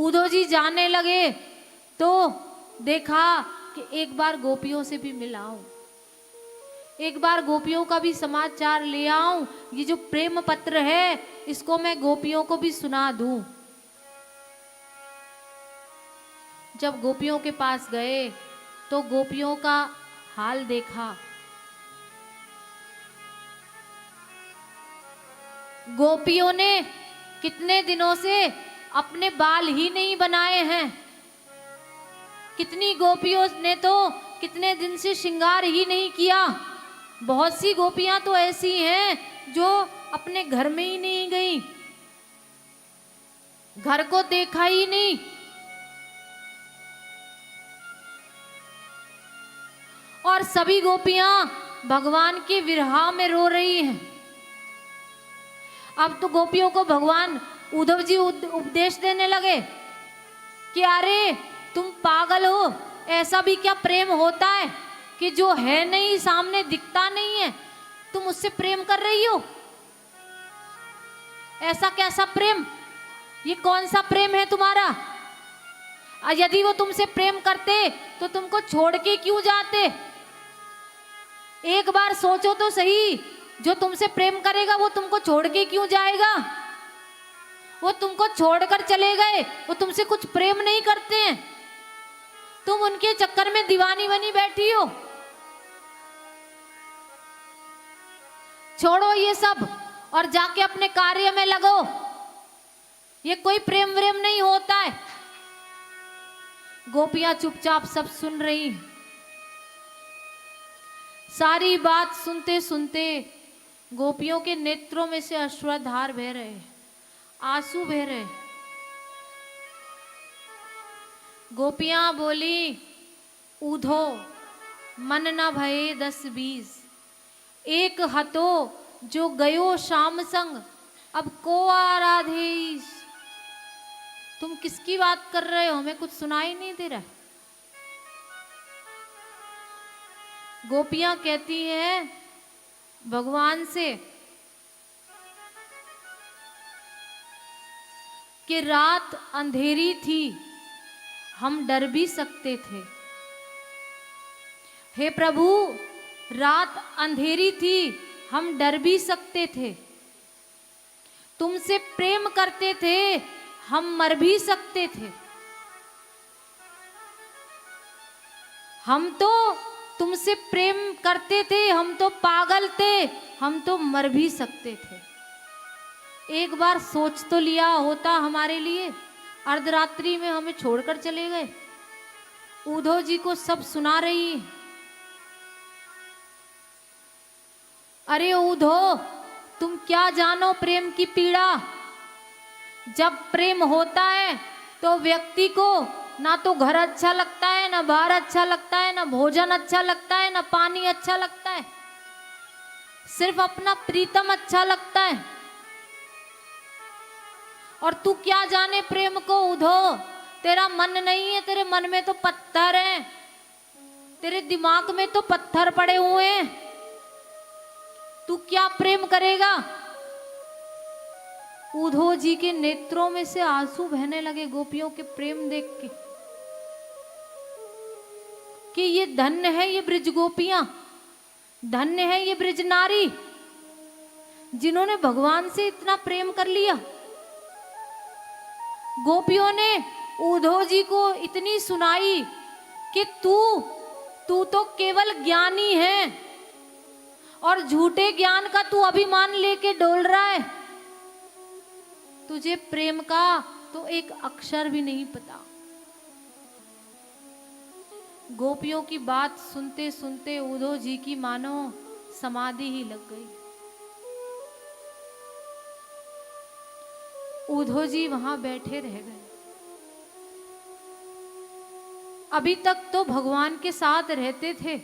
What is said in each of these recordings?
उद्धव जी जाने लगे तो देखा कि एक बार गोपियों से भी मिल आऊं, एक बार गोपियों का भी समाचार ले आऊं, ये जो प्रेम पत्र है इसको मैं गोपियों को भी सुना दूं। जब गोपियों के पास गए तो गोपियों का हाल देखा। गोपियों ने कितने दिनों से अपने बाल ही नहीं बनाए हैं, कितनी गोपियों ने तो कितने दिन से श्रृंगार ही नहीं किया। बहुत सी गोपियां तो ऐसी हैं जो अपने घर में ही नहीं गई, घर को देखा ही नहीं। और सभी गोपियां भगवान के विरह में रो रही हैं। अब तो गोपियों को भगवान उद्धव जी उपदेश देने लगे कि अरे तुम पागल हो, ऐसा भी क्या प्रेम होता है कि जो है नहीं, सामने दिखता नहीं है, तुम उससे प्रेम कर रही हो? ऐसा कैसा प्रेम, ये कौन सा प्रेम है तुम्हारा? यदि वो तुमसे प्रेम करते तो तुमको छोड़ के क्यों जाते? एक बार सोचो तो सही, जो तुमसे प्रेम करेगा वो तुमको छोड़ के क्यों जाएगा? वो तुमको छोड़कर चले गए, वो तुमसे कुछ प्रेम नहीं करते हैं, तुम उनके चक्कर में दीवानी बनी बैठी हो। छोड़ो ये सब और जाके अपने कार्य में लगो, ये कोई प्रेम व्रेम नहीं होता है। गोपियां चुपचाप सब सुन रही, सारी बात सुनते सुनते गोपियों के नेत्रों में से अश्रुधार बह रहे, आंसू बह रहे। गोपियां बोली, ऊधो मन न भये 10-20, एक हतो जो गयो शाम संग, अब को आराधेश। तुम किसकी बात कर रहे हो? हमें कुछ सुनाई नहीं दे रहा है। गोपियां कहती हैं भगवान से कि रात अंधेरी थी, हम डर भी सकते थे। हे प्रभु, रात अंधेरी थी, हम डर भी सकते थे। तुमसे प्रेम करते थे, हम मर भी सकते थे। हम तो तुमसे प्रेम करते थे, हम तो पागल थे, हम तो मर भी सकते थे। एक बार सोच तो लिया होता हमारे लिए, अर्धरात्रि में हमें छोड़कर चले गए। उद्धव जी को सब सुना रही है। अरे उद्धव, तुम क्या जानो प्रेम की पीड़ा। जब प्रेम होता है तो व्यक्ति को ना तो घर अच्छा लगता है, ना बाहर अच्छा लगता है, ना भोजन अच्छा लगता है, ना पानी अच्छा लगता है, सिर्फ अपना प्रीतम अच्छा लगता है। और तू क्या जाने प्रेम को उद्धव, तेरा मन नहीं है, तेरे मन में तो पत्थर है, तेरे दिमाग में तो पत्थर पड़े हुए हैं, तू क्या प्रेम करेगा। उद्धव जी के नेत्रों में से आंसू बहने लगे गोपियों के प्रेम देख के, कि ये धन्य है ये ब्रिज गोपियां, धन्य है ये ब्रिज नारी, जिन्होंने भगवान से इतना प्रेम कर लिया। गोपियों ने उद्धव जी को इतनी सुनाई कि तू तो केवल ज्ञानी है और झूठे ज्ञान का तू अभिमान लेके डोल रहा है, तुझे प्रेम का तो एक अक्षर भी नहीं पता। गोपियों की बात सुनते सुनते उद्धव जी की मानो समाधि ही लग गई। उद्धव जी वहां बैठे रह गए। अभी तक तो भगवान के साथ रहते थे,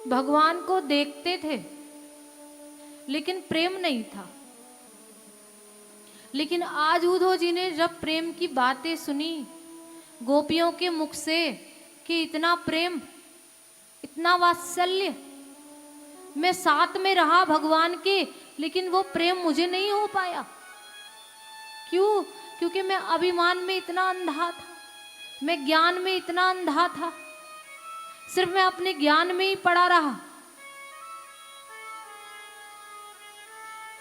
भगवान को देखते थे, लेकिन प्रेम नहीं था। लेकिन आज उद्धव जी ने जब प्रेम की बातें सुनी गोपियों के मुख से कि इतना प्रेम, इतना वात्सल्य, मैं साथ में रहा भगवान के, लेकिन वो प्रेम मुझे नहीं हो पाया। क्यों? क्योंकि मैं अभिमान में इतना अंधा था, मैं ज्ञान में इतना अंधा था, सिर्फ मैं अपने ज्ञान में ही पड़ा रहा।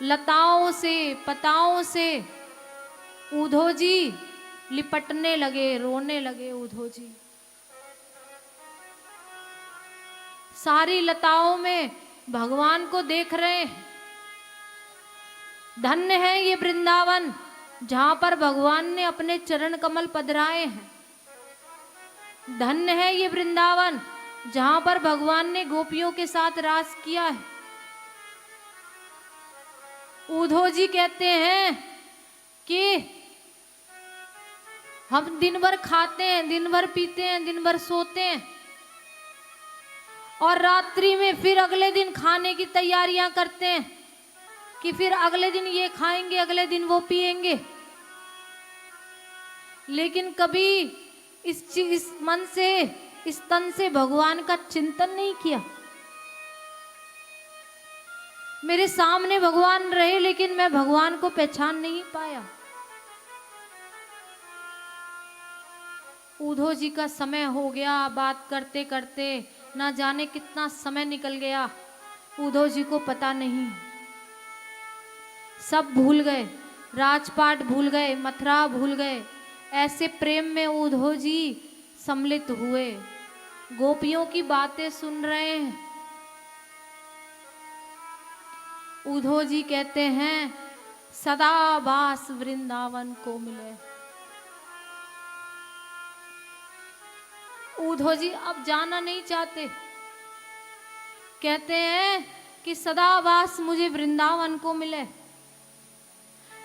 लताओं से पताओं से ऊधो जी लिपटने लगे, रोने लगे ऊधो जी। सारी लताओं में भगवान को देख रहे हैं। धन्य है ये वृंदावन जहां पर भगवान ने अपने चरण कमल पधराए हैं। धन्य है ये वृंदावन जहां पर भगवान ने गोपियों के साथ रास किया है। ऊधो जी कहते हैं कि हम दिन भर खाते हैं, दिन भर पीते हैं, दिन भर सोते हैं और रात्रि में फिर अगले दिन खाने की तैयारियां करते हैं कि फिर अगले दिन ये खाएंगे, अगले दिन वो पिएंगे। लेकिन कभी इस मन से, इस तन से भगवान का चिंतन नहीं किया। मेरे सामने भगवान रहे लेकिन मैं भगवान को पहचान नहीं पाया। ऊधो जी का समय हो गया, बात करते करते ना जाने कितना समय निकल गया, ऊधो जी को पता नहीं। सब भूल गए, राजपाट भूल गए, मथुरा भूल गए। ऐसे प्रेम में ऊधो जी सम्मिलित हुए, गोपियों की बातें सुन रहे हैं। ऊधो जी कहते हैं सदा वास वृंदावन को मिले। ऊधो जी अब जाना नहीं चाहते, कहते हैं कि सदा वास मुझे वृंदावन को मिले,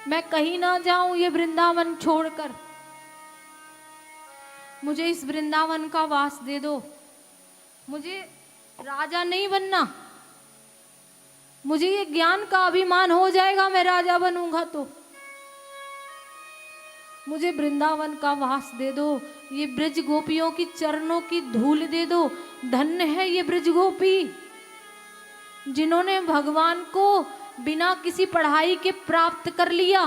मैं कहीं ना जाऊं ये वृंदावन छोड़कर, मुझे इस वृंदावन का वास दे दो। मुझे राजा नहीं बनना, मुझे ये ज्ञान का अभिमान हो जाएगा मैं राजा बनूंगा तो। मुझे वृंदावन का वास दे दो, ये ब्रज गोपियों की चरणों की धूल दे दो। धन्य है ये ब्रज गोपी जिन्होंने भगवान को बिना किसी पढ़ाई के प्राप्त कर लिया,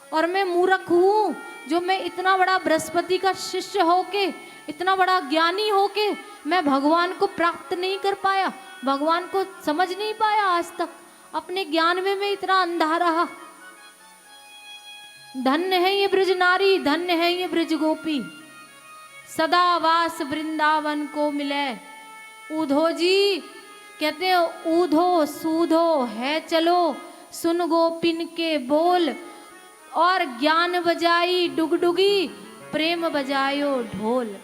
और मैं मूर्ख हूं जो मैं इतना बड़ा बृहस्पति का शिष्य होके, इतना बड़ा ज्ञानी होके मैं भगवान को प्राप्त नहीं कर पाया, भगवान को समझ नहीं पाया आज तक। अपने ज्ञान में मैं इतना अंधा रहा। धन्य है ये ब्रज नारी, धन्य है ये ब्रज गोपी, सदा वास वृंदावन को मिले। ऊधो जी कहते हैं ऊधो सूधो है चलो, सुन गोपिन के बोल, और ज्ञान बजाई डुगडुगी, प्रेम बजायो ढोल।